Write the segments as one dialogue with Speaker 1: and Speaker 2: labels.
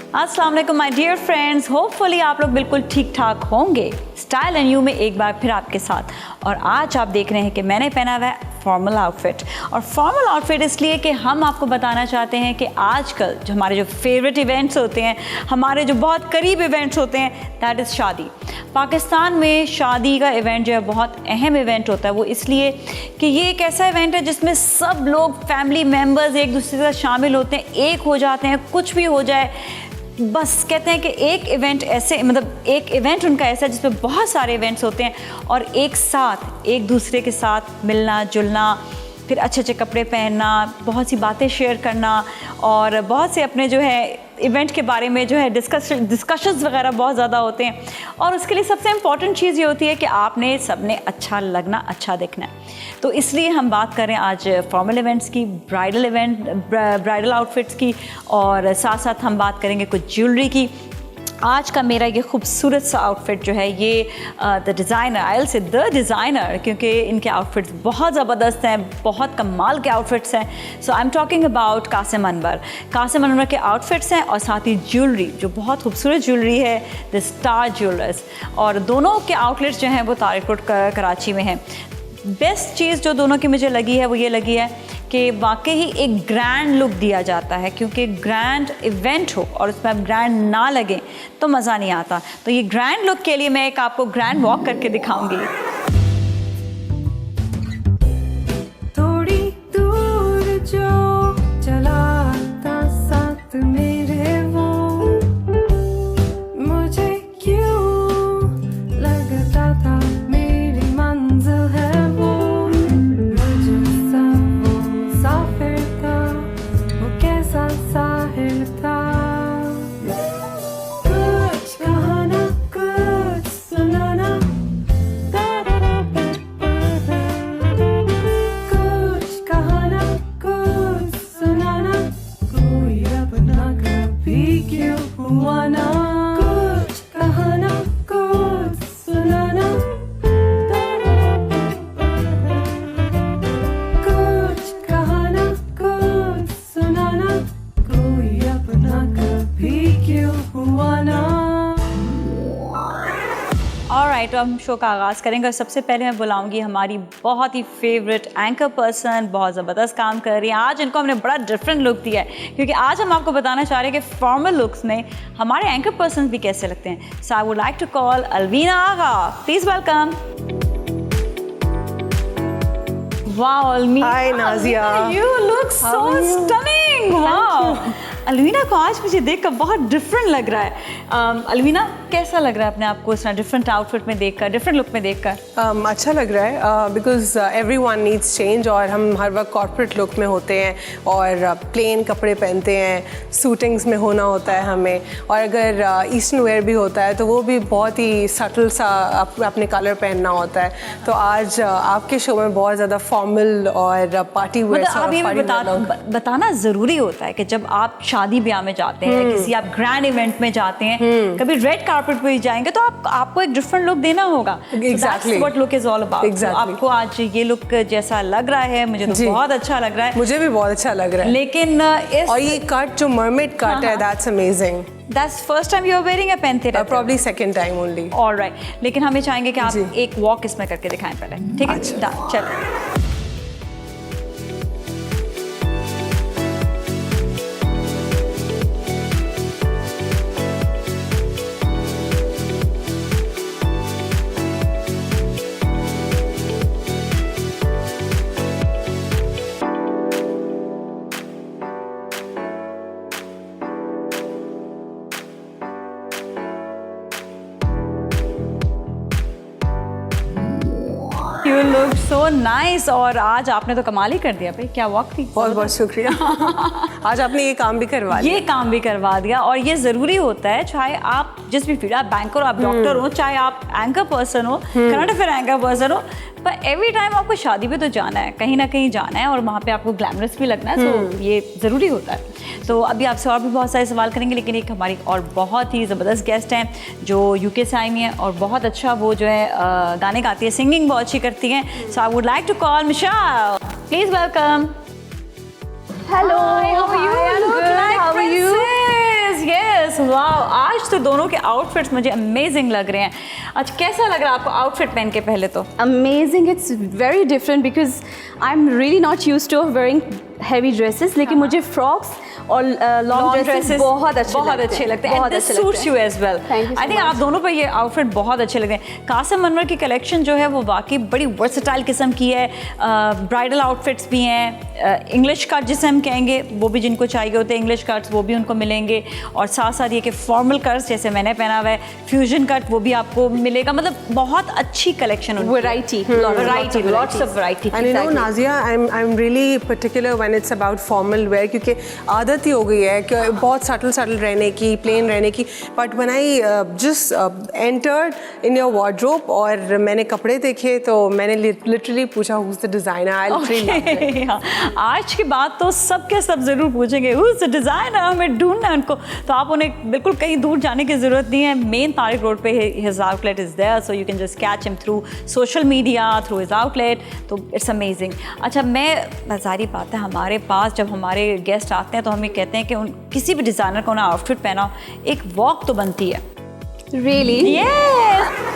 Speaker 1: अस्सलाम वालेकुम my dear friends, hopefully आप लोग बिल्कुल ठीक ठाक होंगे। स्टाइल एंड यू में एक बार फिर आपके साथ, और आज आप देख रहे हैं कि मैंने पहना हुआ है फॉर्मल आउटफिट। और फॉर्मल आउटफिट इसलिए कि हम आपको बताना चाहते हैं कि आजकल जो हमारे जो फेवरेट इवेंट्स होते हैं, हमारे जो बहुत करीब इवेंट्स होते हैं, दैट इज़ शादी। पाकिस्तान में शादी का इवेंट जो है बहुत अहम इवेंट होता है। वो इसलिए कि ये एक ऐसा इवेंट है जिसमें सब लोग फैमिली मेम्बर्स एक दूसरे के साथ शामिल होते हैं, एक हो जाते हैं। कुछ भी हो जाए, बस कहते हैं कि एक इवेंट ऐसे, मतलब एक इवेंट उनका ऐसा है जिसमें बहुत सारे इवेंट्स होते हैं और एक साथ एक दूसरे के साथ मिलना जुलना, फिर अच्छे अच्छे कपड़े पहनना, बहुत सी बातें शेयर करना और बहुत से अपने जो है इवेंट के बारे में जो है डिस्कशंस वगैरह बहुत ज़्यादा होते हैं। और उसके लिए सबसे इम्पॉर्टेंट चीज़ ये होती है कि आपने सबने अच्छा लगना, अच्छा दिखना है। तो इसलिए हम बात करें आज फॉर्मल इवेंट्स की, ब्राइडल आउटफिट्स की, और साथ साथ हम बात करेंगे कुछ ज्वेलरी की। आज का मेरा ये खूबसूरत सा आउटफिट जो है, ये the designer, I will say the designer, क्योंकि इनके आउटफिट्स बहुत ज़बरदस्त हैं, बहुत कमाल के आउटफिट्स हैं। So I am talking about Kasim Anwar. Kasim Anwar के आउटफिट्स हैं और साथ ही ज्वेलरी, जो बहुत खूबसूरत ज्वेलरी है, द स्टार ज्वेलर्स। और दोनों के आउटलेट्स जो हैं वो तारिक रोड कराची में हैं। बेस्ट चीज़ जो दोनों की मुझे लगी है वो ये लगी है कि वाकई ही एक ग्रैंड लुक दिया जाता है, क्योंकि ग्रैंड इवेंट हो और उसमें आप ग्रैंड ना लगे तो मज़ा नहीं आता। तो ये ग्रैंड लुक के लिए मैं एक आपको ग्रैंड वॉक करके दिखाऊंगी।
Speaker 2: थोड़ी दूर जो चलाता साथ मेरे, वो मुझे क्यों लगता था मेरी मंजिल है वो। मुझसे वो साफिर था, वो कैसा साहिर था। कुछ कहाना कुछ सुनाना, कुछ कहाना कुछ सुनाना, कोई अपना कभी क्यों हुआ ना। कुछ कहाना कुछ सुनाना, कुछ कहाना कुछ सुनाना, कोई अपना कभी क्यों हुआ ना।
Speaker 1: ऑलराइट, तो हम शो का आगाज़ करेंगे और सबसे पहले मैं बुलाऊंगी हमारी बहुत ही फेवरेट एंकर पर्सन, बहुत ज़बरदस्त काम कर रही हैं। आज इनको हमने बड़ा डिफरेंट लुक दिया है, क्योंकि आज हम आपको बताना चाह रहे हैं कि फॉर्मल लुक्स में हमारे एंकर पर्सन भी कैसे लगते हैं। So I would like to call Alvina Agha, please welcome. Wow Alvina,
Speaker 3: Hi, Nazia.
Speaker 1: You look so stunning. Wow, Alvina को आज मुझे देखकर बहुत डिफरेंट लग रहा है। अलवीना, कैसा लग रहा है अपने आप को इस तरह डिफरेंट आउटफिट में देखकर, डिफरेंट लुक में देखकर?
Speaker 3: अच्छा लग रहा है बिकॉज एवरीवन नीड्स चेंज, और हम हर वक्त कॉर्पोरेट लुक में होते हैं और प्लेन कपड़े पहनते हैं, सूटिंग्स में होना होता है हमें, और अगर ईस्टर्न वेयर भी होता है तो वो भी बहुत ही सटल सा अपने कलर पहनना होता है। तो आज आपके शो में बहुत ज़्यादा फॉर्मल और पार्टी वेयर,
Speaker 1: मतलब आप ये बताना ज़रूरी होता है कि जब आप शादी ब्याह में जाते हैं, किसी आप ग्रैंड इवेंट में जाते हैं, कभी रेड कार्पेट पे जाएंगे तो आपको एक डिफरेंट लुक देना होगा।
Speaker 3: Exactly.
Speaker 1: What look is all about.
Speaker 3: Exactly.
Speaker 1: आपको आज ये लुक जैसा लग रहा है, मुझे तो बहुत अच्छा लग रहा है।
Speaker 3: मुझे भी बहुत अच्छा लग रहा है।
Speaker 1: लेकिन
Speaker 3: और ये कट जो मरमेड कट है, that's amazing.
Speaker 1: That's first time you are wearing, या पहनते रहते हो?
Speaker 3: Probably second time only.
Speaker 1: Alright, लेकिन हम ये चाहेंगे कि आप
Speaker 3: जी।
Speaker 1: एक वॉक इसमें करके दिखाएं पहले, ठीक है?
Speaker 3: अच्छा।
Speaker 1: चलो। You look so nice, और आज आपने तो कमाल ही कर दिया भाई, क्या वॉक थी।
Speaker 3: बहुत बहुत शुक्रिया। आज आपने ये काम भी करवा दिया।
Speaker 1: ये काम भी करवा दिया, और ये ज़रूरी होता है, चाहे आप जिस भी फील्ड, आप बैंकर हो, आप डॉक्टर हो, चाहे आप एंकर पर्सन हो, करंट अफेयर एंकर पर्सन हो, पर एवरी टाइम आपको शादी पे तो जाना है, कहीं ना कहीं जाना है, और वहाँ पे आपको ग्लैमरस भी लगना है, तो ये ज़रूरी होता है। तो अभी आपसे और भी बहुत सारे सवाल करेंगे, लेकिन एक हमारी और बहुत ही ज़बरदस्त गेस्ट हैं जो यूके से आई हुई हैं और बहुत अच्छा वो जो है गाने गाती है, सिंगिंग बहुत अच्छी करती हैं। So I would like to call Michelle, please welcome. Hello,
Speaker 4: Hi, how are you?
Speaker 1: You look
Speaker 4: Good.
Speaker 1: like
Speaker 4: How are you?
Speaker 1: princess. Yes, दोनों के आउटफिट्स मुझे अमेजिंग लग रहे हैं। अच्छा, कैसा लग रहा है आपको आउटफिट पहन के पहले तो?
Speaker 4: Amazing. It's very different because I'm really not used to wearing heavy dresses. लेकिन मुझे frocks और long dresses बहुत अच्छे लगते हैं।
Speaker 1: And this suits you as well.
Speaker 4: Thank you so
Speaker 1: I think
Speaker 4: much.
Speaker 1: आप दोनों पर ये आउटफिट बहुत अच्छे लग रहे हैं। कासिम अनवर की कलेक्शन जो है वो वाकई बड़ी वर्सेटाइल किस्म की है। ब्राइडल आउटफिट्स भी हैं, इंग्लिश कट जिसे हम कहेंगे वो भी जिनको चाहिए होते हैं इंग्लिश कट्स वो भी उनको मिलेंगे, और साथ साथ ये कि फॉर्मल कट्स जैसे मैंने पहना हुआ है, फ्यूजन कट वो भी आपको मिलेगा। मतलब बहुत अच्छी कलेक्शन है,
Speaker 4: Variety.
Speaker 1: lots of variety.
Speaker 3: And you know, Nazia, I'm really particular when it's about formal wear क्योंकि आदत ही हो गई है कि बहुत सटल रहने की, प्लेन रहने की। But when I just entered in your wardrobe और मैंने कपड़े देखे तो मैंने literally पूछा who's the designer? I literally loved it.
Speaker 1: हाँ, आज की बात तो सब के सब ज़रूर पूछेंगे who's the designer, हमें ढूंढना है उनको। तो आप उन्हें बिल्कुल कहीं दूर जाने की ज़रूरत नहीं है, मेन तारिक रोड पे his outlet is there, so you can just catch him through social media, through his outlet. तो it's amazing. अच्छा, मैं ज़ाहिर बात है हमारे पास जब हमारे गेस्ट आते हैं तो हमें कहते हैं कि किसी भी डिज़ाइनर का उन्हें आउटफिट पहना एक वॉक तो बनती है।
Speaker 4: Really?
Speaker 1: Yes!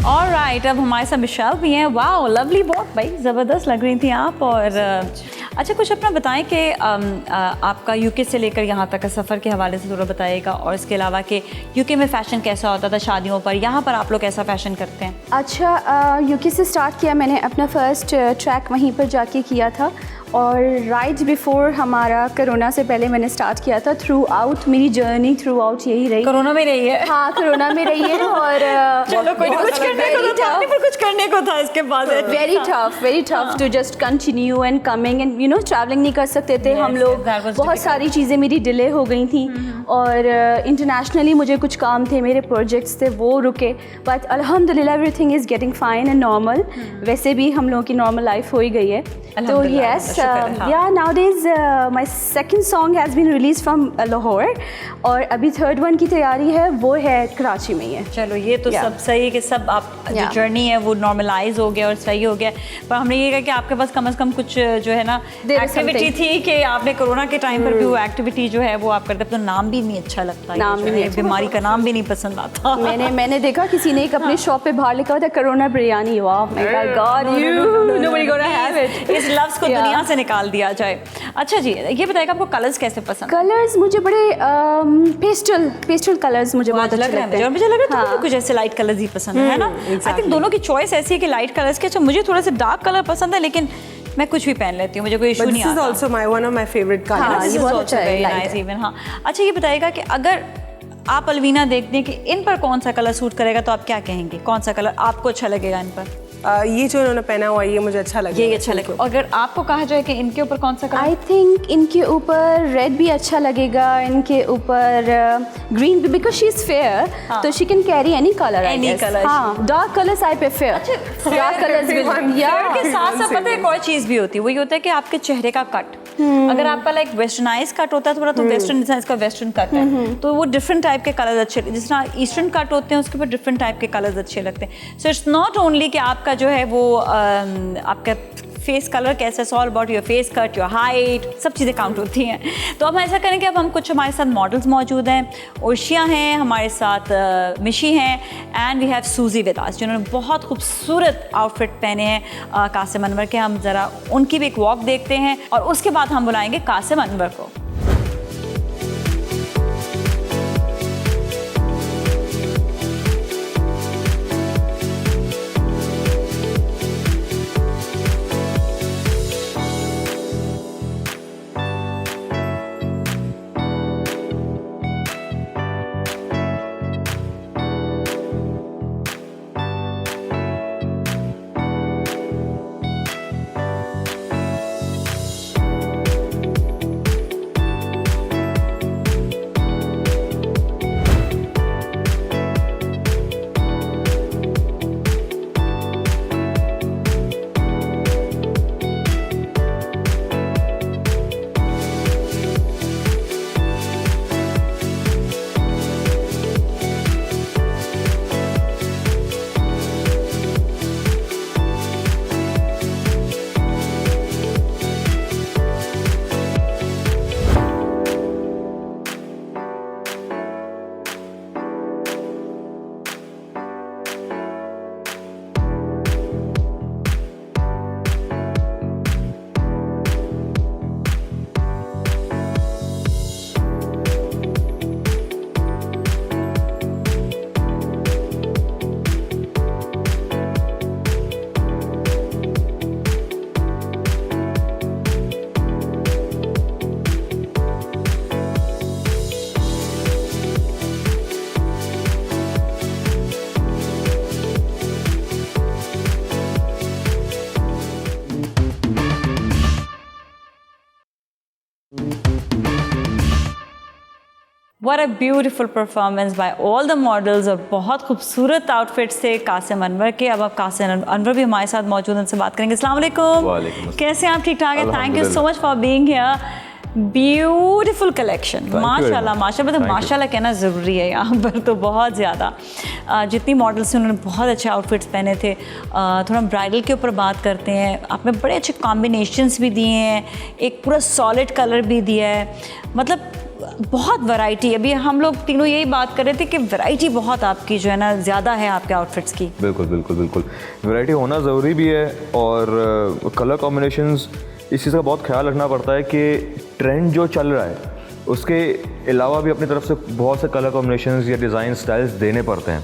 Speaker 1: ऑलराइट, अब हमारे साथ मिशेल भी हैं। वाओ, लवली, बहुत भाई ज़बरदस्त लग रही थी आप। और अच्छा, कुछ अपना बताएं कि आपका यूके से लेकर यहाँ तक का सफ़र के हवाले से थोड़ा बताइएगा, और इसके अलावा कि यूके में फ़ैशन कैसा होता था शादियों पर, यहाँ पर आप लोग कैसा फ़ैशन करते हैं?
Speaker 4: अच्छा, यूके से स्टार्ट किया मैंने अपना फर्स्ट ट्रैक वहीं पर जाके किया था, और राइट बिफोर हमारा कोरोना से पहले मैंने स्टार्ट किया था। थ्रू आउट मेरी जर्नी थ्रू आउट यही रही।
Speaker 1: कोरोना में रही है?
Speaker 4: हाँ, कोरोना में रही है। और
Speaker 1: चलो, कोई कुछ करने को था इसके बाद।
Speaker 4: Very tough to just continue and coming and travelling नहीं कर सकते थे हम लोग। बहुत सारी चीज़ें मेरी डिले हो गई थी, और इंटरनेशनली मुझे कुछ काम थे, मेरे प्रोजेक्ट्स थे, वो रुके। बट अल्हम्दुलिल्लाह everything is getting fine and normal. वैसे भी हम लोगों की नॉर्मल लाइफ हो ही गई है। तो yes, nowadays my second song has been released from Lahore, और अभी थर्ड वन की तैयारी है, वो है कराची में ही है।
Speaker 1: चलो, ये तो सब सही है कि सब आप जो जर्नी है वो नॉर्मलाइज हो गया और सही हो गया। पर हमने ये कहा कि आपके पास कम से कम कुछ जो है ना एक्टिविटी थी कि आपने कोरोना के टाइम पर भी वो एक्टिविटी जो है वो आप करते। तो नाम भी नहीं अच्छा लगता,
Speaker 4: नाम भी नहीं,
Speaker 1: बीमारी का नाम भी नहीं पसंद आता।
Speaker 4: मैंने देखा किसी ने एक अपने शॉप पे बाहर लिखा हुआ था कोरोना बिरयानी। वाह, my God, nobody gonna have it।
Speaker 1: इस लफ्ज़ को दुनिया से निकाल दिया जाए। अच्छा जी, ये बताइएगा आपको कलर्स कैसे पसंद?
Speaker 4: कलर्स मुझे बड़े पेस्टल कलर्स मुझे बहुत अच्छे लगते हैं।
Speaker 1: मुझे लग रहा है कुछ ऐसे लाइट कलर्स ही पसंद है ना? आई थिंक दोनों की चॉइस ऐसी है कि लाइट कलर्स के। अच्छा, मुझे थोड़ा सा डार्क कलर पसंद है, लेकिन मैं कुछ भी पहन लेती हूँ, मुझे कोई इशू नहीं आता।
Speaker 3: This is also one of my favorite colors.
Speaker 4: हाँ, ये बहुत अच्छा है,
Speaker 1: nice even, हाँ। अच्छा, ये बताइएगा कि अगर आप अलवीना देखते हैं कि इन पर कौन सा कलर सूट करेगा तो आप क्या कहेंगे? कौन सा कलर आपको अच्छा लगेगा इन पर?
Speaker 3: ये जो उन्होंने पहना हुआ है ये मुझे अच्छा लगा।
Speaker 1: ये अच्छा लगेगा। अगर आपको कहा जाए कि इनके ऊपर कौन सा कलर?
Speaker 4: आई थिंक इनके ऊपर रेड भी अच्छा लगेगा, इनके ऊपर ग्रीन भी, बिकॉज शी इज फेयर तो she can carry any colour.
Speaker 1: Any color.
Speaker 4: हाँ, dark colours I prefer. Dark colours
Speaker 1: के साथ साथ पता है एक और चीज़ भी होती है, वही होता है कि आपके चेहरे का कट। अगर आपका लाइक वेस्टर्नाइज कट होता है थोड़ा, तो वेस्टर्न डिजाइन का वेस्टर्न कट है, तो वो डिफरेंट टाइप के कलर्स अच्छे, जिस तरह ईस्टर्न कट होते हैं उसके ऊपर डिफरेंट टाइप के कलर्स अच्छे लगते हैं। सो इट्स नॉट ओनली कि आपका जो है वो आपका फेस कलर कैसा, it's all about your face cut, your height, सब चीज़ें काउंट होती हैं। तो अब ऐसा करेंगे, अब हम कुछ हमारे साथ मॉडल्स मौजूद हैं। उर्शिया हैं हमारे साथ, मिशी हैं, एंड वी हैव सूजी विद अस, जिन्होंने बहुत खूबसूरत आउटफिट पहने हैं कासिम अनवर के। हम ज़रा उनकी भी एक वॉक देखते हैं और उसके बाद हम बुलाएंगे कासिम अनवर को। What a beautiful performance by all the models और बहुत खूबसूरत आउटफिट्स थे कासिम अनवर के। अब कासिम अनवर भी हमारे साथ मौजूद हैं, उनसे बात करेंगे। अस्सलाम वालेकुम।
Speaker 5: वालेकुम अस्सलाम।
Speaker 1: कैसे हैं आप? ठीक ठाक है। Thank you so much for being here. Beautiful collection, माशाल्लाह माशाल्लाह, मतलब माशाल्लाह कहना ज़रूरी है यहाँ पर तो बहुत ज़्यादा। जितनी मॉडल्स हैं उन्होंने बहुत अच्छे आउटफिट्स पहने थे। थोड़ा ब्राइडल के ऊपर बात करते हैं। आपने बड़े अच्छे कॉम्बिनेशंस भी दिए हैं, एक पूरा सॉलिड कलर भी दिया है, मतलब बहुत वैरायटी। अभी हम लोग तीनों यही बात कर रहे थे कि वैरायटी बहुत आपकी जो है ना ज़्यादा है आपके आउटफिट्स की।
Speaker 5: बिल्कुल बिल्कुल बिल्कुल, वैरायटी होना ज़रूरी भी है और कलर कॉम्बिनेशंस इस चीज़ का बहुत ख्याल रखना पड़ता है कि ट्रेंड जो चल रहा है उसके अलावा भी अपनी तरफ से बहुत से कलर कॉम्बिनेशंस या डिज़ाइन स्टाइल्स देने पड़ते हैं,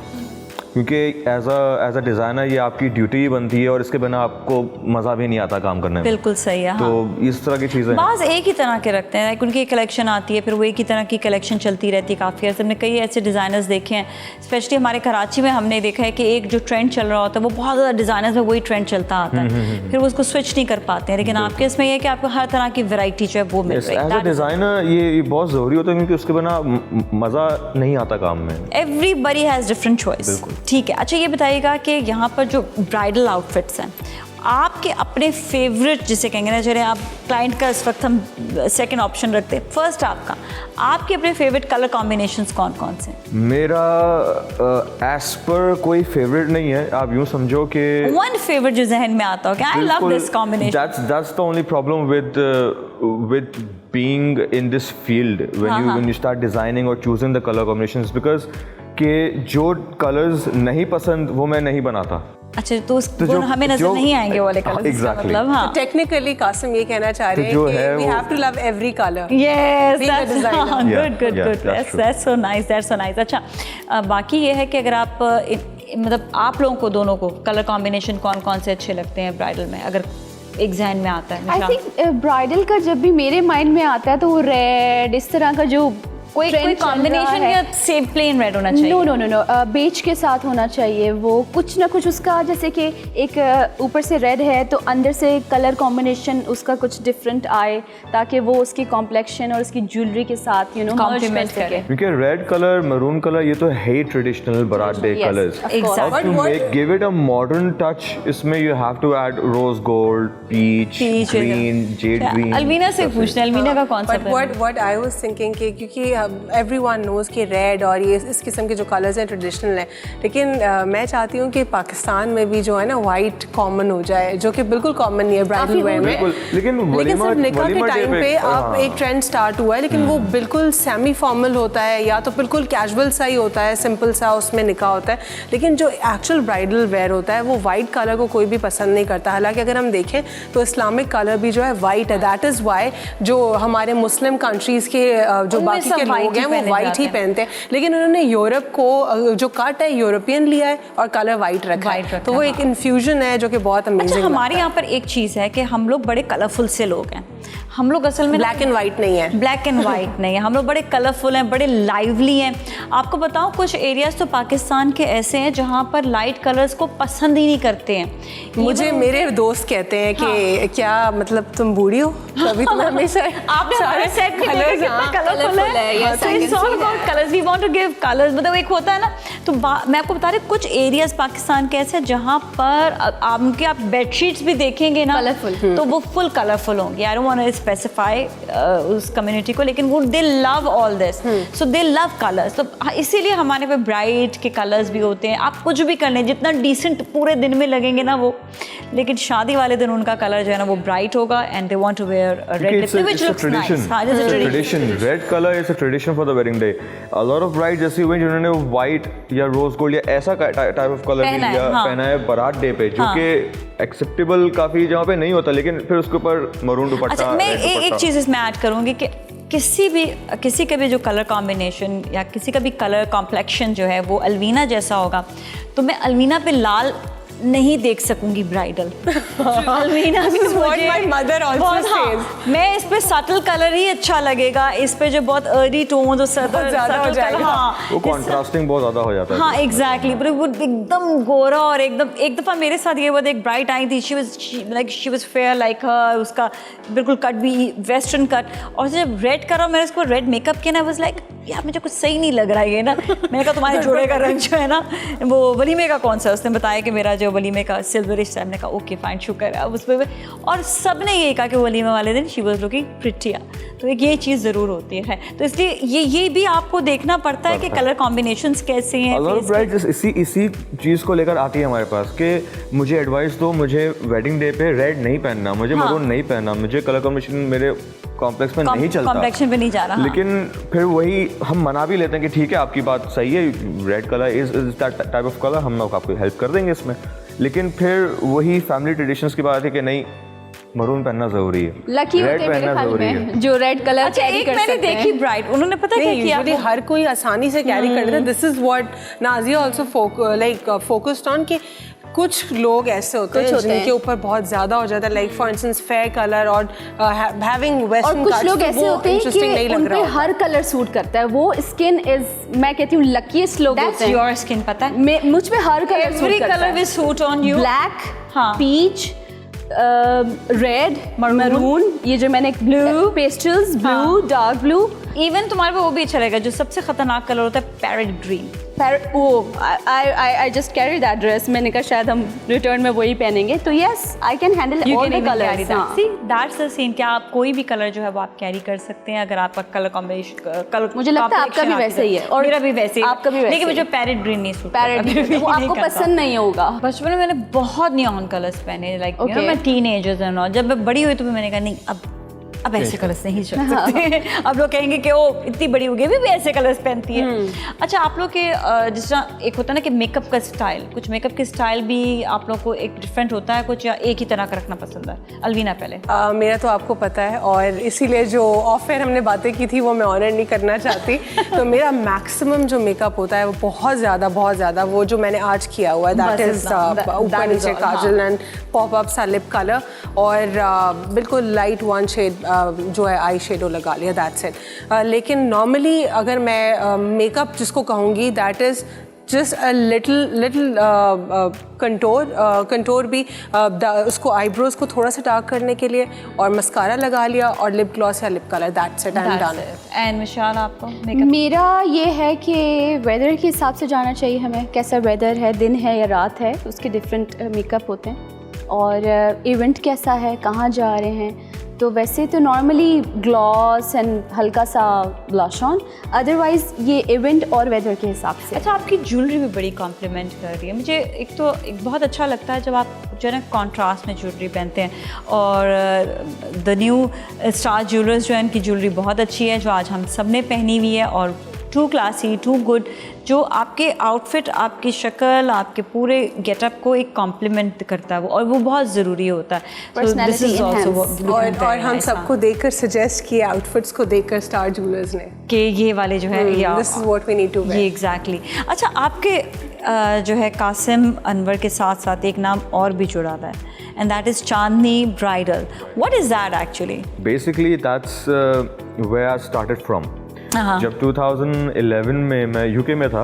Speaker 5: क्योंकि एज अ डिज़ाइनर ये आपकी ड्यूटी ही बनती है और इसके बिना आपको मज़ा भी नहीं आता काम करने में।
Speaker 1: बिल्कुल सही है।
Speaker 5: तो इस तरह की चीज़ें
Speaker 1: बाज़ एक ही तरह के रखते हैं, उनकी एक कलेक्शन आती है, फिर वो एक ही तरह की कलेक्शन चलती रहती है काफ़ी अर्से। हमने कई ऐसे डिज़ाइनर्स देखे हैं, स्पेशली हमारे कराची में हमने देखा है कि एक जो ट्रेंड चल रहा होता है वो बहुत ज़्यादा डिज़ाइनर्स में वही ट्रेंड चलता आता है, फिर वो उसको स्विच नहीं कर पाते हैं। लेकिन आपके इसमें ये है कि आपको हर तरह की वैरायटी जो है वो मिल रही है।
Speaker 5: एज अ डिज़ाइनर ये बहुत ज़रूरी होता है, क्योंकि उसके बिना मज़ा नहीं आता काम में।
Speaker 1: Everybody has different choice. ठीक है, अच्छा ये बताइएगा कि यहाँ पर जो ब्राइडल आउटफिट्स हैं, आपके अपने फेवरेट जिसे कहेंगे ना, चले आप क्लाइंट का इस वक्त हम सेकंड ऑप्शन रखते हैं, फर्स्ट आपके अपने फेवरेट कलर कॉम्बिनेशंस कौन कौन से?
Speaker 5: मेरा एज पर कोई फेवरेट नहीं है, आप यूँ समझो कि
Speaker 1: वन फेवरेट जो जहन में आता हो कि I love this combination.
Speaker 5: That's the only problem with being in this field when you start designing or choosing the color combinations, because कि जो कलर्स नहीं पसंद वो मैं नहीं बनाता।
Speaker 1: अच्छा, तो वो हमें नजर नहीं आएंगे वाले कलर्स।
Speaker 5: Exactly.
Speaker 1: मतलब हाँ,
Speaker 3: टेक्निकली कासिम ये कहना चाह रहे हैं कि we have to love every colour.
Speaker 1: Yes,
Speaker 3: Being a
Speaker 1: that's
Speaker 3: designer.
Speaker 1: good. That's so nice. अच्छा, बाकी ये है कि अगर आप मतलब आप लोगों को दोनों को कलर कॉम्बिनेशन कौन कौन से अच्छे लगते हैं ब्राइडल में, अगर एक जहन में आता है?
Speaker 4: आई थिंक ब्राइडल का जब भी मेरे माइंड में आता है तो वो रेड, इस तरह का जो
Speaker 1: कोई कॉम्बिनेशन या सेम प्लेन रेड होना चाहिए?
Speaker 4: नो, बेज के साथ होना चाहिए। वो कुछ ना कुछ उसका, जैसे कि एक ऊपर से रेड है तो अंदर से कलर कॉम्बिनेशन उसका कुछ डिफरेंट आए, ताकि वो उसकी कॉम्प्लेक्शन और उसकी ज्वेलरी के साथ
Speaker 1: Complement करे।
Speaker 5: क्योंकि रेड कलर, मरून कलर, ये तो है ही traditional baraat day colours.
Speaker 1: Exactly.
Speaker 5: Give it a modern touch, इसमें you have to add rose gold, peach, green, jade green.
Speaker 1: Alvina से पूछना, अलवीना का कौन सा?
Speaker 3: But what I was thinking कि क्योंकि एवरीवन नोज़ कि रेड और ये इस किस्म के जो कलर्स हैं ट्रेडिशनल हैं, लेकिन मैं चाहती हूँ कि पाकिस्तान में भी जो है ना वाइट कॉमन हो जाए, जो कि बिल्कुल कॉमन नहीं है ब्राइडल वेयर में।
Speaker 5: लेकिन
Speaker 3: सिर्फ निकाह के टाइम पे अब एक ट्रेंड स्टार्ट हुआ है, लेकिन वो बिल्कुल सेमी फॉर्मल होता है या तो बिल्कुल कैजुअल सा ही होता है, सिंपल सा उसमें निकाह होता है। लेकिन जो एक्चुअल ब्राइडल वेयर होता है वो वाइट कलर को कोई भी पसंद नहीं करता। हालांकि अगर हम देखें तो इस्लामिक कलर भी जो है वाइट है। दैट इज़ वाई जो हमारे मुस्लिम कंट्रीज़ के जो बाकी के लोग हैं वो वाइट ही पहनते हैं, लेकिन उन्होंने यूरोप को जो कट है यूरोपियन लिया है और कलर वाइट रखा है, तो वो एक इन्फ्यूजन है जो कि बहुत अमेजिंग।
Speaker 1: अच्छा, हमारे यहाँ पर एक चीज़ है कि हम लोग बड़े कलरफुल से लोग हैं। हम लोग असल में
Speaker 3: ब्लैक एंड वाइट नहीं है,
Speaker 1: ब्लैक एंड वाइट नहीं है, हम लोग बड़े कलरफुल हैं, बड़े लाइवली हैं। आपको बताऊं, कुछ एरियाज तो पाकिस्तान के ऐसे हैं जहाँ पर लाइट कलर्स को पसंद ही नहीं करते हैं।
Speaker 3: मुझे मेरे दोस्त कहते हैं कि क्या मतलब तुम बूढ़ी हो, तभी तुम्हें हमेशा
Speaker 1: आपने सारे सेट कलर्स कलरफुल है, so it's all about colors. We want to give colors. मतलब एक होता है ना, तो मैं आपको बता रही हूँ कुछ एरियाज पाकिस्तान के ऐसे जहाँ पर आपके आप बेडशीट्स भी देखेंगे ना कलरफुल, तो वो फुल कलरफुल होंगे। I don't want to specify उस कम्युनिटी को, लेकिन वो they love all this, so they love colours. तो इसीलिए हमारे पे ब्राइट के कलर्स भी होते हैं। आप कुछ भी कर लें, जितना डिसेंट पूरे दिन में लगेंगे ना वो, लेकिन शादी वाले दिन उनका कलर जो है ना वो ब्राइट होगा, and they want to wear red lipstick which looks nice. हां, it's a tradition.
Speaker 5: Red colour is a tradition for the wedding day. A lot of bride जैसी हुई जिन्होंने व्हाइट या रोज गोल्ड या ऐसा टाइप ऑफ कलर पहना है बारात डे पे, जो कि एक्सेप्टेबल काफी जगह पे नहीं होता, लेकिन फिर उसके ऊपर मरून दुपट्टा।
Speaker 1: अच्छा, मैं एक चीज़ इसमें ऐड करूँगी कि किसी का भी जो कलर कॉम्बिनेशन या किसी का भी कलर कॉम्प्लेक्शन जो है वो अलवीना जैसा होगा, तो मैं अलवीना पे लाल नहीं देख सकूंगी ब्राइडल। अलवीना भी मैं इस पे सटल कलर ही अच्छा लगेगा, इस पे जो बहुत अर्ली टोन और सटल कलर, हाँ
Speaker 5: वो कंट्रास्टिंग बहुत ज्यादा हो जाता है।
Speaker 1: हाँ एग्जैक्टली, वो एकदम गोरा और एकदम। एक दफ़ा मेरे साथ ये बात, एक ब्राइट आई थी, शी वाज फेयर लाइक हर, उसका बिल्कुल कट भी वेस्टर्न कट, और जब रेड करा मैंने उसको रेड मेकअप किया ना, वाज लाइक यार मुझे कुछ सही नहीं लग रहा है ये ना। मैंने कहा तुम्हारे जोड़े का रंग जो है ना वो वलीमे का कौन सा है, उसने बताया कि मेरा जो वलीमे का सिल्वरिश है। मैंने कहा ओके फाइन, शुक्र है अब उस पर। और सब ने ये कहा कि वलीमे वाले दिन शी वाज लुकिंग प्रिटिया, तो एक ये चीज़ ज़रूर होती है। तो इसलिए ये भी आपको देखना पड़ता है कि कलर कॉम्बिनेशंस कैसे हैं।
Speaker 5: ब्राइड्स इसी चीज़ को लेकर आती है हमारे पास कि मुझे एडवाइस दो, मुझे वेडिंग डे पे रेड नहीं पहनना, मुझे मरून नहीं पहनना, मुझे कलर कॉम्बिनेशन मेरे कॉम्प्लेक्स में नहीं चलता,
Speaker 1: कॉम्प्लेक्शन पे नहीं जा रहा।
Speaker 5: लेकिन फिर वही हम मना भी लेते हैं कि ठीक है आपकी बात सही है, red colour is that type of colour, हम लोग आपको हेल्प कर देंगे इसमें। लेकिन फिर वही फैमिली ट्रेडिशंस की बात है कि नहीं मरून पहनना जरूरी है,
Speaker 4: लकी होते हैं मेरे ख्याल में जो रेड कलर
Speaker 1: अच्छा
Speaker 4: कैरी
Speaker 1: एक
Speaker 4: कर
Speaker 1: मैंने
Speaker 4: सकते हैं।
Speaker 1: देखी ब्राइड, उन्होंने पता क्या किया,
Speaker 3: यूजुअली हर कोई आसानी से कैरी कर लेता है। This is what Nazia also focused on कि कुछ लोग ऐसे होते हैं जिनके ऊपर बहुत ज्यादा हो जाता है, like for instance fair colour और हैविंग वेस्टर्न,
Speaker 4: और कुछ लोग ऐसे होते हैं कि उन पे हर कलर सूट करता है, वो स्किन इज, मैं कहती हूँ लकीस्ट लोग होते हैं।
Speaker 1: योर स्किन पता है
Speaker 4: मुझ पे हर colour
Speaker 1: every colour will suit on you,
Speaker 4: black,
Speaker 1: हाँ।
Speaker 4: पीच, रेड, मरून, ये जो मैंने blue, pastels, blue, dark blue.
Speaker 1: Even तुम्हारे पे वो भी अच्छा रहेगा, जो सबसे खतरनाक कलर होता है parrot green.
Speaker 4: I just carry that dress. मैंने कहा शायद हम रिटर्न में वही पहनेंगे, तो yes, I can handle all the colors.
Speaker 1: See, that's the scene, क्या आप कोई भी कलर जो है वो आप कैरी कर सकते हैं अगर आपका कलर कॉम्बिनेशन कलर।
Speaker 4: मुझे लगता है आपका भी वैसे ही है,
Speaker 1: और मेरा भी वैसे ही,
Speaker 4: आपका भी वैसे
Speaker 1: लेकिन
Speaker 4: ही।
Speaker 1: मुझे पैरेट ग्रीन नहीं सूट,
Speaker 4: पैरेट वो आपको पसंद नहीं होगा।
Speaker 1: बचपन में मैंने बहुत नियॉन कलर्स पहने, लाइक
Speaker 4: Okay.
Speaker 1: मैं टीनेजर्स एंड ऑल। जब मैं बड़ी हुई तो मैंने कहा नहीं अब ऐसे कलर्स नहीं चल सकते। अब लोग कहेंगे कि वो इतनी बड़ी हो गई भी ऐसे कलर्स पहनती है। अच्छा आप लोग के जिस तरह एक होता है ना कि मेकअप का स्टाइल, कुछ मेकअप के स्टाइल भी आप लोग को एक डिफरेंट होता है कुछ, या एक ही तरह का रखना पसंद है? अलवीना पहले।
Speaker 3: मेरा तो आपको पता है, और इसीलिए जो ऑफ एयर हमने बातें की थी वो मैं ऑनर नहीं करना चाहती। तो मेरा मैक्सिमम जो मेकअप होता है वो बहुत ज़्यादा वो जो मैंने आज किया हुआ है, दैट इज ऊपर नीचे काजल एंड पॉप अप सा लिप कलर, और बिल्कुल लाइट वन शेड जो है आई शेडो लगा लिया, दैट्स इट। लेकिन नॉर्मली अगर मैं मेकअप जिसको कहूँगी that is just a little contour भी उसको आईब्रोज को थोड़ा सा डार्क करने के लिए, और मस्कारा लगा लिया और लिप ग्लॉस या lip colour, that's it, I am done.
Speaker 1: And Mishal आपको मेकअप?
Speaker 4: मेरा ये है कि वेदर के हिसाब से जाना चाहिए हमें, कैसा वेदर है, दिन है या रात है, उसके डिफरेंट मेकअप होते हैं, और इवेंट कैसा है, कहाँ जा रहे हैं। तो वैसे तो नॉर्मली ग्लॉस एंड हल्का सा ब्लश ऑन, अदरवाइज ये इवेंट और वेदर के हिसाब से।
Speaker 1: अच्छा आपकी ज्वेलरी भी बड़ी कॉम्प्लीमेंट कर रही है मुझे। एक तो एक बहुत अच्छा लगता है जब आप जो है ना कॉन्ट्रास्ट में ज्वेलरी पहनते हैं, और द न्यू स्टार ज्वेलर्स जो है इनकी ज्वेलरी बहुत अच्छी है जो आज हम सब ने पहनी हुई है, और टू क्लासी, टू गुड, जो आपके आउटफिट, आपकी शक्ल, आपके पूरे गेटअप को एक कॉम्प्लीमेंट करता है वो, और वो बहुत ज़रूरी होता है।
Speaker 4: Personality enhance।
Speaker 3: और हम सबको देखकर सजेस्ट किए आउटफिट्स को देखकर स्टार ज्वेलर्स ने
Speaker 1: कि ये वाले जो है
Speaker 3: this is what we need to wear.
Speaker 1: ये एग्जैक्टली। अच्छा आपके जो है कासिम अनवर के साथ साथ एक नाम और भी जुड़ा हुआ है, and that is Chandni Bridal. What is that actually?
Speaker 5: Basically that's where I started from. जब 2011 में मैं यूके में था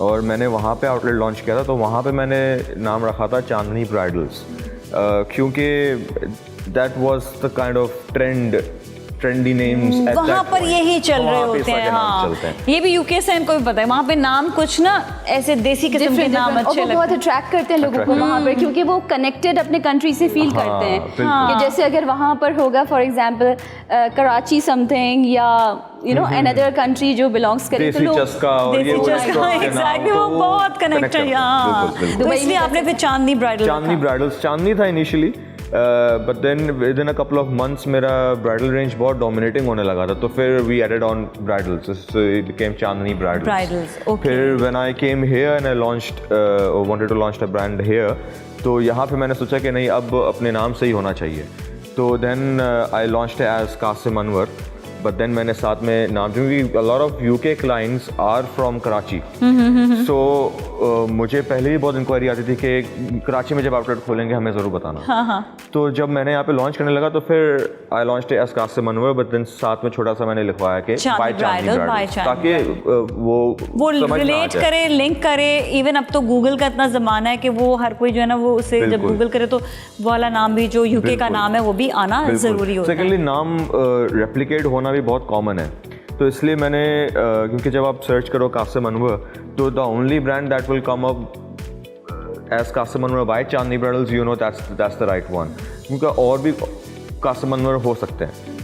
Speaker 5: और मैंने वहाँ पे आउटलेट लॉन्च किया था, तो वहाँ पे मैंने नाम रखा था चांदनी ब्राइडल्स, क्योंकि that was the kind of trendy names
Speaker 1: वहाँ पर यही चल रहे होते हैं। हाँ, ये भी यूके से इनको भी पता है, वहाँ पे नाम कुछ ना ऐसे देसी किस्म के नाम अच्छे लगते हैं,
Speaker 4: बहुत अट्रैक्ट करते हैं लोगों को वहाँ पर, क्योंकि वो कनेक्टेड अपने कंट्री से फील करते हैं कि जैसे अगर वहाँ पर होगा फॉर एग्जांपल कराची समथिंग या यू नो अनदर कंट्री जो बिलोंग्स करे, तो लोग
Speaker 1: देसी चस्का एग्जैक्टली वो बहुत कनेक्टेड। हाँ, तो इसलिए आपने फिर चांदनी ब्राइडल्स
Speaker 5: चांदनी था initially, but then within a couple of months मेरा ब्राइडल रेंज बहुत डोमिनेटिंग होने लगा था, तो फिर we added on bridals, it became Chandni bridals. फिर when I came here and I launched wanted to launch the brand here, तो यहाँ पे मैंने सोचा कि नहीं अब अपने नाम से ही होना चाहिए, तो then I launched as Kasim Anwar, but then मैंने साथ में नाम, क्योंकि a lot of UK clients are from Karachi, so मुझे पहले ही बहुत इंक्वायरी आती थी कि कराची में जब आउटलेट खोलेंगे हमें ज़रूर बताना। तो जब मैंने यहाँ पे लॉन्च करने लगा तो फिर I launched as Kasim Anwar, but then साथ में छोटा सा मैंने लिखवाया कि बाय चांदनी ब्राइडल्स, ताकि वो
Speaker 1: रिलेट करे, लिंक करे। इवन अब तो गूगल का इतना ज़माना है कि वो हर कोई जो है ना वो उसे जब गूगल करे तो वो वाला नाम भी जो यूके का नाम है वो भी आना ज़रूरी होता है।
Speaker 5: सेकेंडली नाम रेप्लिकेट होना भी बहुत कॉमन है, तो इसलिए मैंने क्योंकि जब आप सर्च करो कासिम अनवर तो the only brand that will come up as Kasim Anwar by Chandni Bridals, you know that's the right one, क्योंकि और भी कासिम अनवर हो सकते हैं।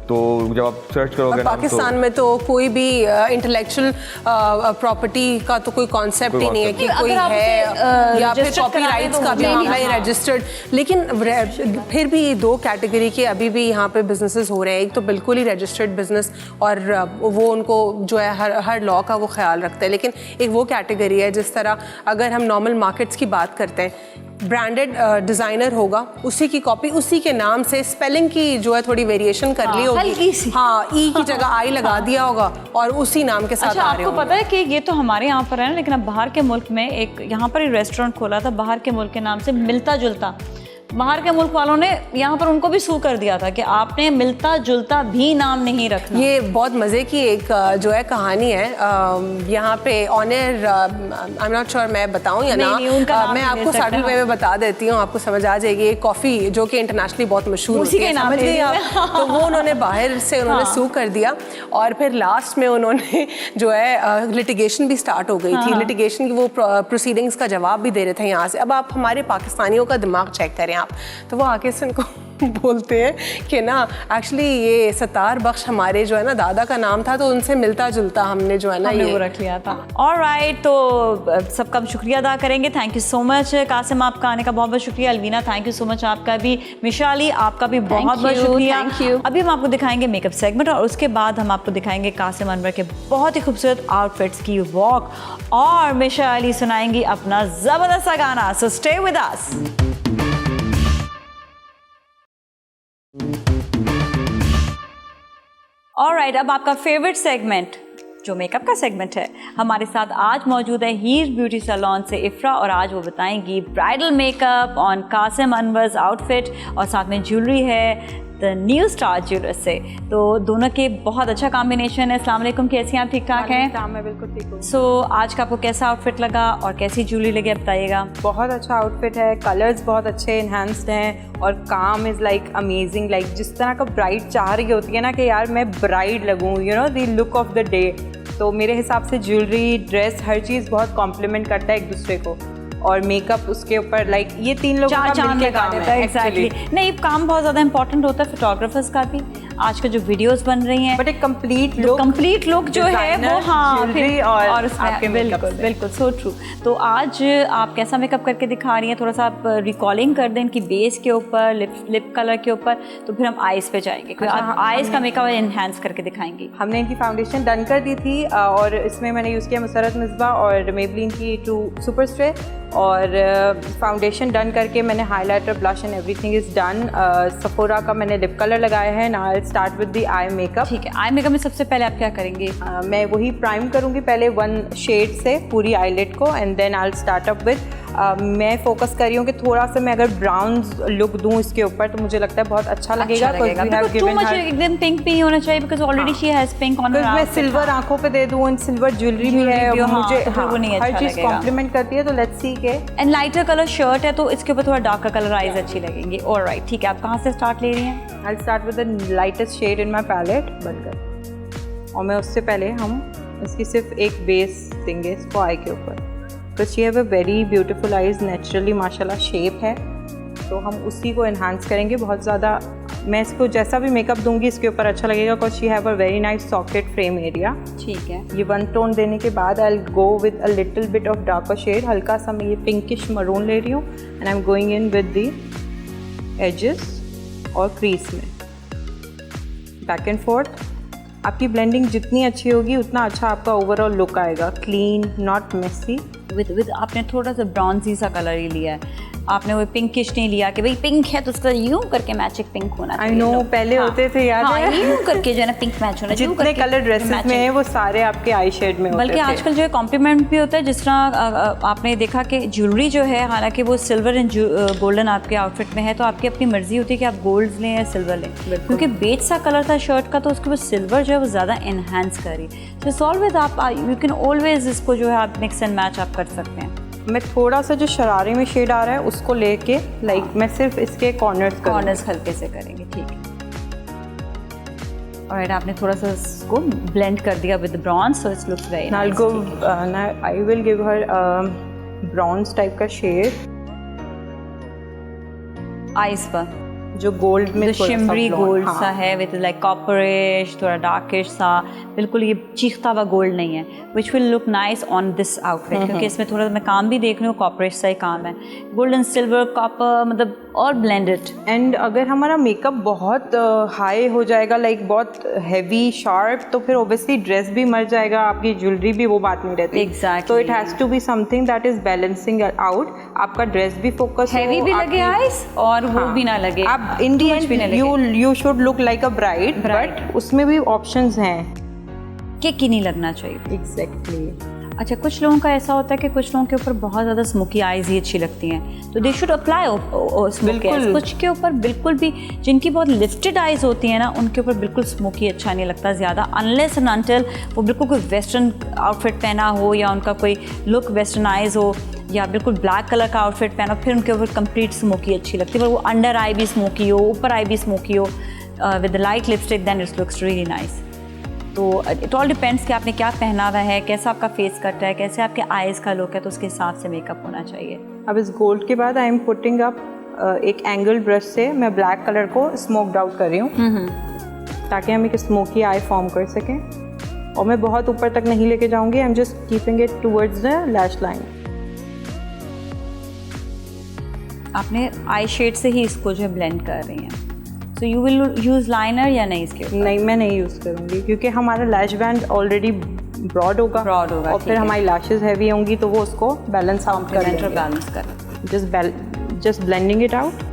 Speaker 5: तो जब आप सर्च करोगे
Speaker 3: पाकिस्तान में तो कोई भी इंटेलेक्चुअल प्रॉपर्टी का तो कोई कॉन्सेप्ट ही नहीं है कि कोई है या फिर कॉपीराइट्स का भी मामला है रजिस्टर्ड। लेकिन फिर भी 2 कैटेगरी के अभी भी यहाँ पे बिजनेसेस हो रहे हैं। एक तो बिल्कुल ही रजिस्टर्ड बिजनेस और वो उनको जो है हर लॉ का वो ख्याल रखता है, लेकिन एक वो कैटेगरी है जिस तरह अगर हम नॉर्मल मार्केट्स की बात करते हैं, ब्रांडेड डिज़ाइनर होगा, उसी की कॉपी उसी के नाम से स्पेलिंग की जो है थोड़ी वेरिएशन कर ली होगी, हाँ ई की जगह आई लगा दिया होगा और उसी नाम के साथ
Speaker 1: अच्छा,
Speaker 3: आ रहे
Speaker 1: आपको पता है कि ये तो हमारे यहाँ पर है ना, लेकिन अब बाहर के मुल्क में एक यहाँ पर ही रेस्टोरेंट खोला था बाहर के मुल्क के नाम से मिलता जुलता। बाहर के मुल्क वालों ने यहाँ पर उनको भी सू कर दिया था कि आपने मिलता जुलता भी नाम नहीं रखना।
Speaker 3: ये बहुत मज़े की एक जो है कहानी है। यहाँ पे honour I am not sure मैं बताऊँ या ना, मैं आपको सटल वे में बता देती हूँ, आपको समझ आ जाएगी। एक कॉफ़ी जो कि इंटरनेशनली बहुत मशहूर होती है, समझ गई आप। तो वो उन्होंने बाहर से उन्होंने सू कर दिया और फिर लास्ट में उन्होंने जो है लिटिगेशन भी स्टार्ट हो गई थी। लिटिगेशन की वो प्रोसीडिंग्स का जवाब भी दे रहे थे यहाँ से। अब आप हमारे पाकिस्तानियों का दिमाग चेक करें आप, तो वो आके से उनको बोलते हैं कि ना एक्चुअली ये सतार बख्श हमारे जो है ना दादा का नाम था, तो उनसे मिलता जुलता हमने जो है ना ये
Speaker 1: वो रख लिया था। ऑलराइट, तो सबका शुक्रिया अदा करेंगे। Thank you so much Kasim, आपका आने का बहुत बहुत शुक्रिया। Alvina thank you so much आपका भी। मिशाली आपका भी बहुत बहुत शुक्रिया। अभी हम आपको दिखाएंगे मेकअप सेगमेंट और उसके बाद हम आपको दिखाएंगे कासिम अनवर के बहुत ही खूबसूरत आउटफिट्स की वॉक और मिशाली सुनाएंगी अपना ज़बरदस्त सा गाना। So stay with us. Alright, अब आपका फेवरेट सेगमेंट जो मेकअप का सेगमेंट है, हमारे साथ आज मौजूद है हीर ब्यूटी सैलून से इफ्रा और आज वो बताएंगी bridal makeup on Kasim Anwar's outfit और साथ में ज्वेलरी है द न्यू स्टार ज्वेलर्स से। तो दोनों के बहुत अच्छा कॉम्बिनेशन है। अस्सलाम वालेकुम, कैसी हैं आप? ठीक ठाक हैं?
Speaker 6: मैं बिल्कुल ठीक हूँ।
Speaker 1: सो आज का आपको कैसा आउटफिट लगा और कैसी ज्वेलरी लगी बताइएगा।
Speaker 6: बहुत अच्छा आउटफिट है, कलर्स बहुत अच्छे इन्हांस्ड हैं और काम इज़ लाइक अमेजिंग। लाइक जिस तरह का ब्राइड चाह रही होती है ना कि यार मैं ब्राइड लगूँ, you know the look of the day. तो मेरे हिसाब से ज्वेलरी, ड्रेस, हर चीज़ बहुत कॉम्प्लीमेंट करता है एक दूसरे को और मेकअप उसके ऊपर लाइक ये 3 लोगों का मिलके काम है।
Speaker 1: एग्जैक्टली नहीं, काम बहुत ज़्यादा इंपॉर्टेंट होता है फोटोग्राफर्स का भी। आज के जो वीडियोस बन रही हैं
Speaker 6: बट एक कंप्लीट लुक
Speaker 1: जो है वो हाँ
Speaker 6: और
Speaker 1: उसमें बिल्कुल सो ट्रू। तो आज आप कैसा मेकअप करके दिखा रही हैं? थोड़ा सा आप रिकॉलिंग कर दें इनकी बेस के ऊपर, लिप कलर के ऊपर, तो फिर हम आईज पे जाएंगे। आप आईज का मेकअप एनहांस करके दिखाएंगी।
Speaker 6: हमने इनकी फाउंडेशन डन कर दी थी और इसमें मैंने यूज़ किया मुसरत मिसबा और मेबलिन की 2 सुपर स्प्रे और फाउंडेशन डन करके मैंने highlighter, blush and everything is done. Sephora का मैंने लिप कलर लगाया है। Now I start with the eye makeup.
Speaker 1: ठीक है, आई मेकअप में सबसे पहले आप क्या करेंगे?
Speaker 6: मैं वही प्राइम करूँगी पहले 1 शेड से पूरी आईलिड को and then I start up with मैं फोकस कर रही हूँ कि थोड़ा सा मैं अगर ब्राउन लुक दूँ इसके ऊपर तो मुझे लगता है बहुत अच्छा लगेगा।
Speaker 1: एकदम पिंक भी होना चाहिए because already she has pink on her.
Speaker 6: मैं सिल्वर आंखों पे दे दूँ, सिल्वर ज्वेलरी भी है, मुझे
Speaker 1: वो नहीं अच्छा
Speaker 6: हर चीज़ कॉम्प्लीमेंट करती है। तो लेट्स सी के
Speaker 1: एंड लाइटर कलर शर्ट है तो इसके ऊपर थोड़ा डार्कर कलर आइज अच्छी लगेंगी। ऑलराइट, ठीक है, आप कहाँ से स्टार्ट ले रही हैं?
Speaker 6: I start with the lightest shade in my palette बनकर और मैं उससे पहले हम इसकी सिर्फ एक बेस देंगे इसको आई के ऊपर because she have a very beautiful eyes, naturally माशाल्लाह शेप है, तो हम उसी को इन्हांस करेंगे बहुत ज़्यादा। मैं इसको जैसा भी मेकअप दूंगी इसके ऊपर अच्छा लगेगा because she have a very nice socket frame area.
Speaker 1: ठीक है,
Speaker 6: ये 1 टोन देने के बाद I will go with a little bit of darker shade, हल्का सा मैं ये पिंकिश मरून ले रही हूँ and I am going in with the edges और क्रीज में बैक एंड फोर्थ। आपकी ब्लेंडिंग जितनी अच्छी होगी उतना अच्छा आपका ओवरऑल लुक आएगा, क्लीन, नॉट मेसी।
Speaker 1: विद आपने थोड़ा सा ब्राउन्जी सा कलर ही लिया है, आपने वो पिंकिश नहीं लिया कि भाई पिंक है तो उसका यूं करके मैचिंग पिंक होना चाहिए।
Speaker 6: आई नो पहले होते थे याद है,
Speaker 1: यूं करके जो है ना पिंक मैच होना चाहिए।
Speaker 6: जितने कलर ड्रेसेस में है वो सारे आपके आई शेड में होते थे।
Speaker 1: बल्कि आजकल जो है कॉम्प्लीमेंट भी होता है, जिस तरह आपने देखा कि ज्वेलरी जो है हालांकि वो सिल्वर एंड गोल्डन आपके आउटफिट में है तो आपकी अपनी मर्जी होती है कि आप गोल्ड लें या सिल्वर लें, क्योंकि बेज सा कलर था शर्ट का तो उसके बाद सिल्वर जो है वो ज़्यादा इन्हांस करी। तो सॉल्व विद आप यू कैन ऑलवेज इसको जो है आप मिक्स एंड मैच आप कर सकते हैं।
Speaker 6: मैं थोड़ा सा जो शरारे में शेड आ रहा है उसको लेके लाइक मैं सिर्फ इसके कॉर्नर्स
Speaker 1: हल्के से करेंगे। ठीक है, और आपने थोड़ा सा इसको ब्लेंड कर दिया with bronze, so it's looks very
Speaker 6: Now I'll go, now I will give her bronze type का shade,
Speaker 1: आइज पर
Speaker 6: जो गोल्ड में
Speaker 1: जो
Speaker 6: थोड़ा सा
Speaker 1: शिमरी
Speaker 6: blonde,
Speaker 1: गोल्ड
Speaker 6: हाँ।
Speaker 1: सा है विद लाइक कॉपरिश, थोड़ा डार्किश सा, बिल्कुल ये चीखता हुआ गोल्ड नहीं है, which will look nice on this outfit, क्योंकि इसमें थोड़ा मैं काम भी देख रही हूँ, कॉपरिश सा ही काम है, गोल्ड एंड सिल्वर कॉपर मतलब और ब्लेंडेड।
Speaker 6: एंड अगर हमारा मेकअप बहुत हाई हो जाएगा, लाइक बहुत हैवी शार्प, तो फिर ओबियसली ड्रेस भी मर जाएगा, आपकी ज्वेलरी भी, वो बात नहीं रहती।
Speaker 1: Exactly.
Speaker 6: तो it has to be something that is balancing out, आपका ड्रेस भी फोकस
Speaker 1: हैवी भी लगे आइज और वो भी ना लगे,
Speaker 6: आप इन दी
Speaker 1: Too much भी ना
Speaker 6: and you should look like a bride,
Speaker 1: Bride.
Speaker 6: But उसमें भी ऑप्शंस हैं।
Speaker 1: कि नहीं लगना चाहिए।
Speaker 6: एग्जैक्टली।
Speaker 1: अच्छा, कुछ लोगों का ऐसा होता है कि कुछ लोगों के ऊपर बहुत ज़्यादा स्मोकी आइज ही अच्छी लगती हैं, तो they should apply smoky eyes. कुछ के ऊपर बिल्कुल भी, जिनकी बहुत लिफ्टेड आइज होती हैं ना, उनके ऊपर बिल्कुल स्मोकी अच्छा नहीं लगता ज़्यादा, अनलेस एंड अनटिल वो बिल्कुल कोई वेस्टर्न आउटफिट पहना हो या उनका कोई लुक वेस्टर्नाइज हो या बिल्कुल ब्लैक कलर का आउटफिट पहना, फिर उनके ऊपर कंप्लीट स्मोकी अच्छी लगती है। पर वो अंडर आई भी स्मोकी हो, ऊपर आई भी स्मोकी हो with light lipstick, then it's looks really nice. तो इट ऑल डिपेंड्स कि आपने क्या पहना हुआ है, कैसा आपका फेस कट है, कैसे आपके आइज़ का लुक है, तो उसके हिसाब से मेकअप होना चाहिए।
Speaker 6: अब इस गोल्ड के बाद आई एम पुटिंग अप एक एंगल ब्रश से मैं ब्लैक कलर को स्मोक्ड आउट कर रही हूँ, ताकि हम एक स्मोकी आई फॉर्म कर सकें। और मैं बहुत ऊपर तक नहीं लेके जाऊँगी, I am just keeping it towards the lash line.
Speaker 1: आपने आई शेड से ही इसको जो है ब्लेंड कर रही हैं। So you will use liner या नहीं इसके ऊपर?
Speaker 6: नहीं, मैं नहीं यूज़ करूँगी, क्योंकि हमारा लैश बैंड ऑलरेडी ब्रॉड होगा
Speaker 1: Broad होगा,
Speaker 6: और
Speaker 1: ठीक
Speaker 6: फिर
Speaker 1: है।
Speaker 6: हमारी लैशेस हैवी होंगी, तो वो उसको बैलेंस आउट कर
Speaker 1: कॉम्प्लीमेंट और
Speaker 6: देंगे।
Speaker 1: बैलेंस कर।
Speaker 6: Just blending it out.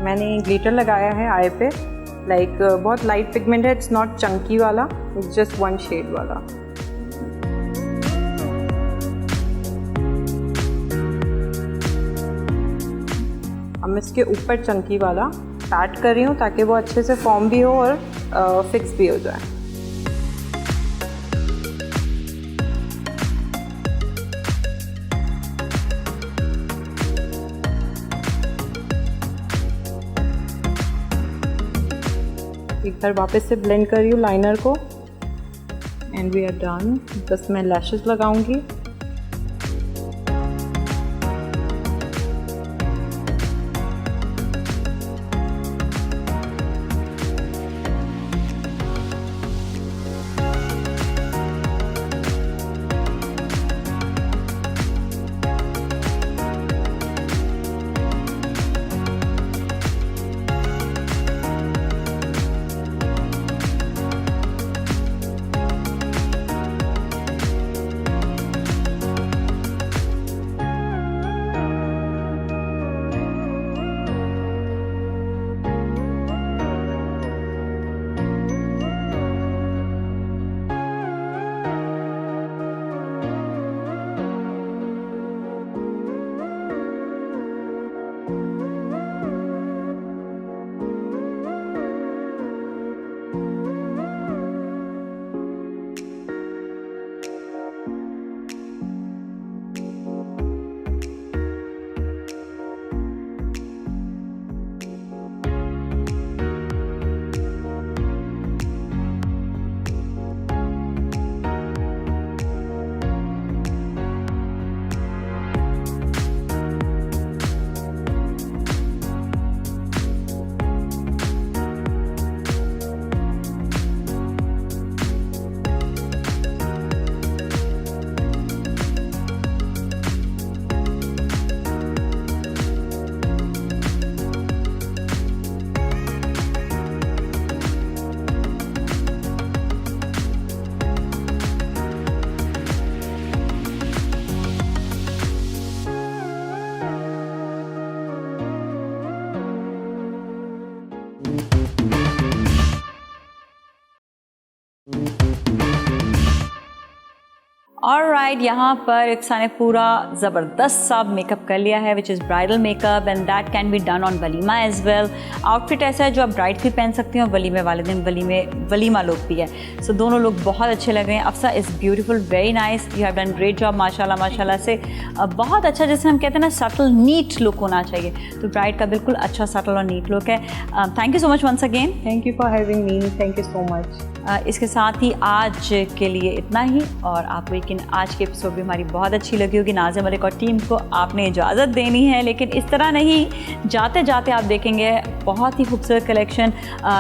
Speaker 6: मैंने ग्लिटर लगाया है आई पे, लाइक बहुत लाइट पिगमेंट है, इट्स नॉट चंकी वाला, इट्स जस्ट वन शेड वाला। अब मैं इसके ऊपर चंकी वाला पैट कर रही हूँ, ताकि वो अच्छे से फॉर्म भी हो और फिक्स भी हो जाए। एक बार वापस से ब्लेंड कर रही हूँ लाइनर को, एंड वी आर डन। बस मैं लैशेस लगाऊंगी।
Speaker 1: ऑलराइट, यहाँ पर इक्सा ने पूरा ज़बरदस्त सा मेकअप कर लिया है, which is bridal makeup and that can be done on walima as well. Outfit ऐसा है जो आप ब्राइड भी पहन सकती हैं और वलीमे वाले दिन वलीमा लुक भी है। सो दोनों लोग बहुत अच्छे लग रहे हैं। Afsa is beautiful, very nice, you have done great job माशाल्लाह माशाल्लाह से। बहुत अच्छा, जैसे हम कहते हैं ना सटल नीट लुक होना चाहिए, तो ब्राइड का बिल्कुल अच्छा सटल और नीट लुक है। Thank you so much once again.
Speaker 6: Thank you for having me, thank you so much.
Speaker 1: इसके साथ ही आज के लिए इतना ही, और आपको यकीन आज की एपिसोड भी हमारी बहुत अच्छी लगी होगी। नाज़िम मलिक और टीम को आपने इजाज़त देनी है, लेकिन इस तरह नहीं, जाते जाते आप देखेंगे बहुत ही खूबसूरत कलेक्शन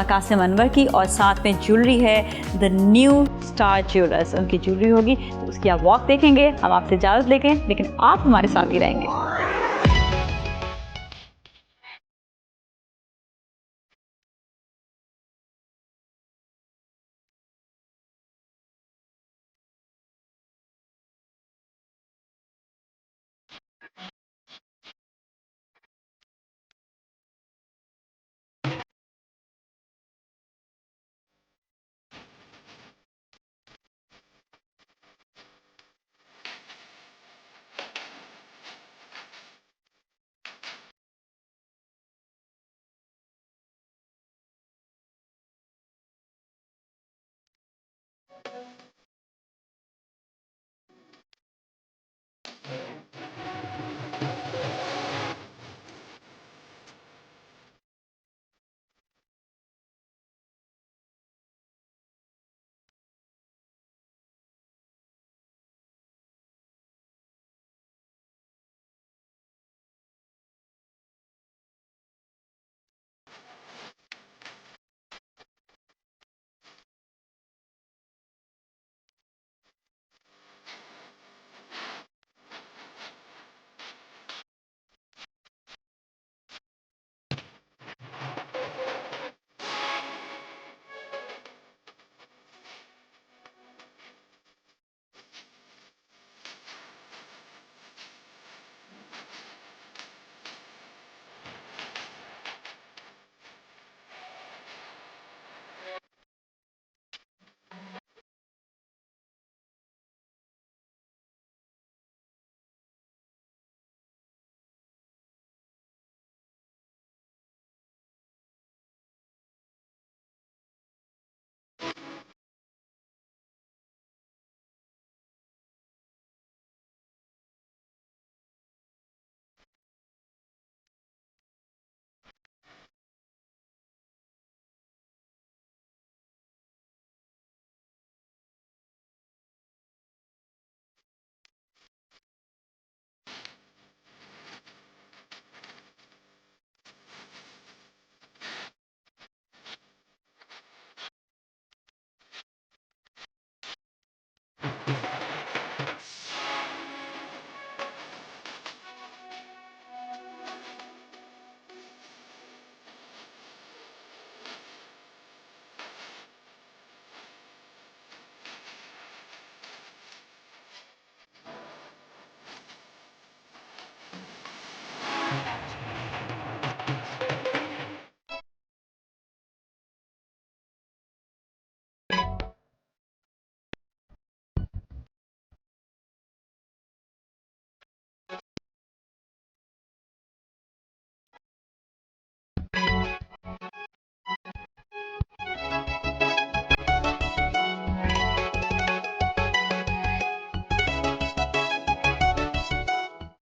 Speaker 1: कासिम अनवर की, और साथ में ज्वेलरी है द न्यू स्टार ज्वेलर्स, उनकी ज्वेलरी होगी, तो उसकी आप वॉक देखेंगे। हम आपसे इजाज़त लेंगे, लेकिन आप हमारे साथ ही रहेंगे।